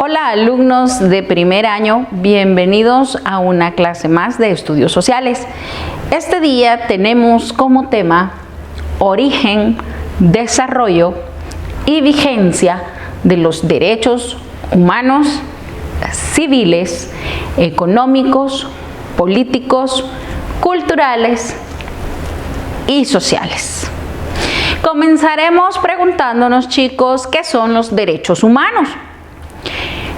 Hola alumnos de primer año, bienvenidos a una clase más de estudios sociales. Este día tenemos como tema origen, desarrollo y vigencia de los derechos humanos, civiles, económicos, políticos, culturales y sociales. Comenzaremos preguntándonos, chicos, ¿qué son los derechos humanos?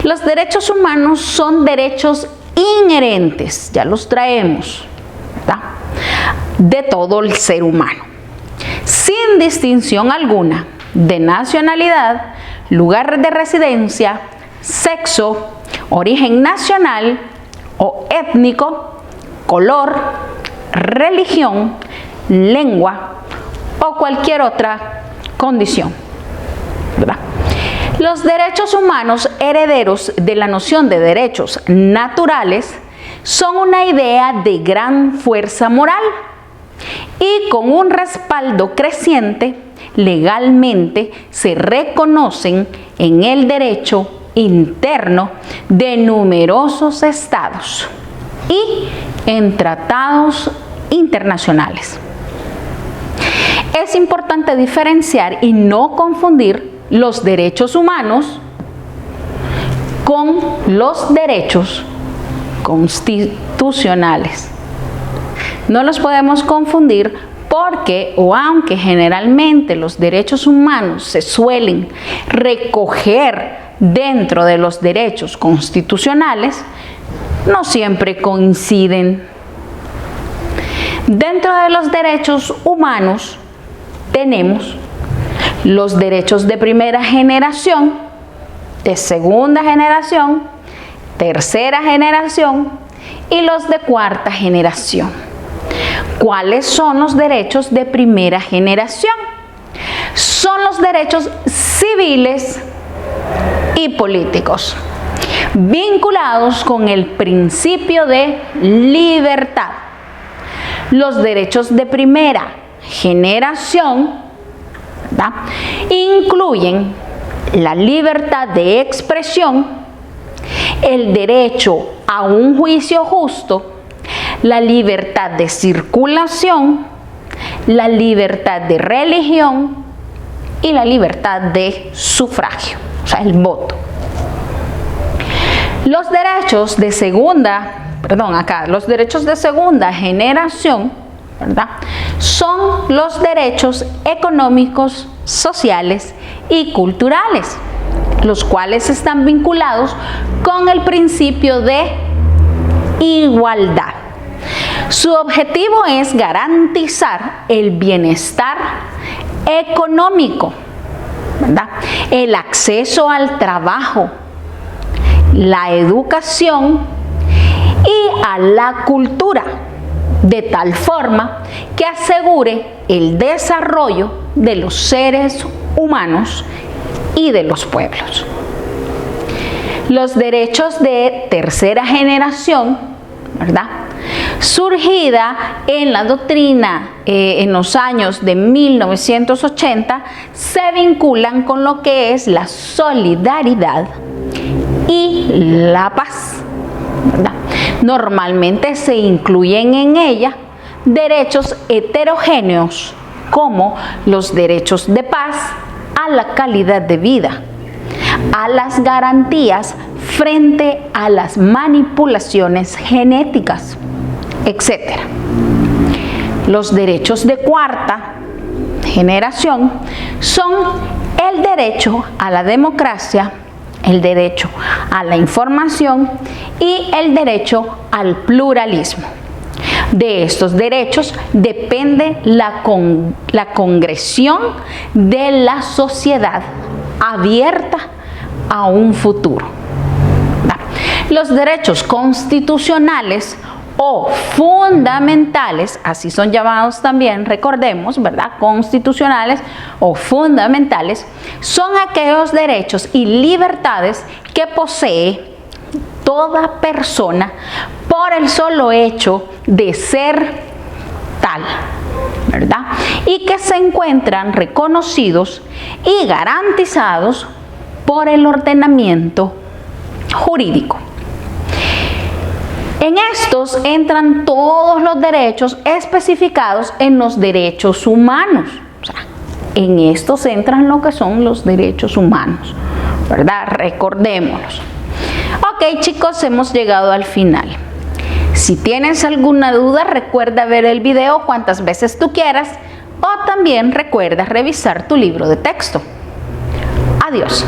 Los derechos humanos son derechos inherentes, ya los traemos, ¿verdad?, de todo el ser humano, sin distinción alguna de nacionalidad, lugar de residencia, sexo, origen nacional o étnico, color, religión, lengua o cualquier otra condición, ¿verdad? Los derechos humanos herederos de la noción de derechos naturales son una idea de gran fuerza moral y con un respaldo creciente legalmente se reconocen en el derecho interno de numerosos estados y en tratados internacionales. Es importante diferenciar y no confundir los derechos humanos con los derechos constitucionales. No los podemos confundir porque, aunque generalmente los derechos humanos se suelen recoger dentro de los derechos constitucionales, no siempre coinciden. Dentro de los derechos humanos tenemos los derechos de primera generación, de segunda generación, tercera generación y los de cuarta generación. ¿Cuáles son los derechos de primera generación? Son los derechos civiles y políticos, vinculados con el principio de libertad. Los derechos de primera generación, ¿verdad?, incluyen la libertad de expresión, el derecho a un juicio justo, la libertad de circulación, la libertad de religión y la libertad de sufragio, o sea, el voto. Los derechos de segunda generación, ¿verdad?, son los derechos económicos, sociales y culturales, los cuales están vinculados con el principio de igualdad. Su objetivo es garantizar el bienestar económico, ¿verdad?, el acceso al trabajo, la educación y a la cultura, de tal forma que asegure el desarrollo de los seres humanos y de los pueblos. Los derechos de tercera generación, ¿verdad?, surgida en la doctrina en los años de 1980, se vinculan con lo que es la solidaridad y la paz, ¿verdad? Normalmente se incluyen en ella derechos heterogéneos como los derechos de paz, a la calidad de vida, a las garantías frente a las manipulaciones genéticas, etc. Los derechos de cuarta generación son el derecho a la democracia, el derecho a la información y el derecho al pluralismo. De estos derechos depende la concreción de la sociedad abierta a un futuro. Los derechos constitucionales o fundamentales, así son llamados también, recordemos, ¿verdad?, constitucionales o fundamentales, son aquellos derechos y libertades que posee toda persona por el solo hecho de ser tal, ¿verdad?, y que se encuentran reconocidos y garantizados por el ordenamiento jurídico. En estos entran todos los derechos especificados en los derechos humanos. O sea, en estos entran lo que son los derechos humanos, ¿verdad? Recordémoslos. Ok, chicos, hemos llegado al final. Si tienes alguna duda, recuerda ver el video cuantas veces tú quieras o también recuerda revisar tu libro de texto. Adiós.